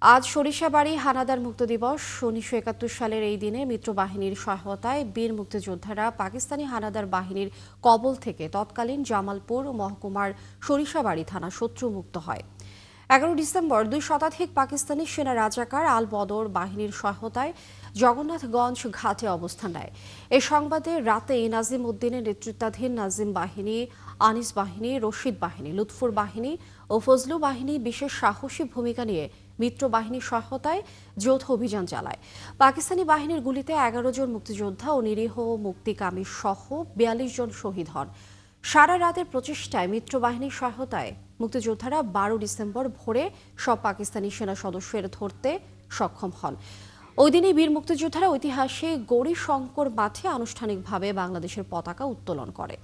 আজ সরিষাবাড়ী হানাদার মুক্ত দিবস। ১৯৭১ সালের এই দিনে মিত্রবাহিনীর সহায়তায় বীর মুক্তিযোদ্ধারা পাকিস্তানি হানাদার বাহিনীর কবল থেকে তৎকালীন জামালপুর মহকুমার সরিষাবাড়ী থানা শত্রুমুক্ত হয়। ১১ ডিসেম্বর ২ শতাধিক পাকিস্তানি সেনা রাজাকার আল বদর বাহিনীর সহায়তায় জগন্নাথগঞ্জ ঘাটে অবস্থান নেয়। এ সংবাদে রাতেই নাজিম উদ্দিনের নেতৃত্বাধীন নাজিম বাহিনী, আনিস বাহিনী, রশিদ বাহিনী, লুৎফুর বাহিনী ও ফজলু বাহিনী বিশেষ সাহসী ভূমিকা নিয়ে মিত্র বাহিনীর সহায়তায় যৌথ অভিযান চালায়। পাকিস্তানি বাহিনীর গুলিতে ১১ জন মুক্তিযোদ্ধা ও নিরীহ মুক্তিকামী সহ ৪২ জন শহীদ হন। সারা রাতের প্রচেষ্টায় মিত্রবাহিনীর সহায়তায় মুক্তিযোদ্ধারা ১২ ডিসেম্বর ভোরে সব পাকিস্তানি সেনা সদস্যের ধরতে সক্ষম হন। ওই দিনই বীর মুক্তিযোদ্ধারা ঐতিহাসিক গৌরীশঙ্কর মাঠে আনুষ্ঠানিকভাবে বাংলাদেশের পতাকা উত্তোলন করে।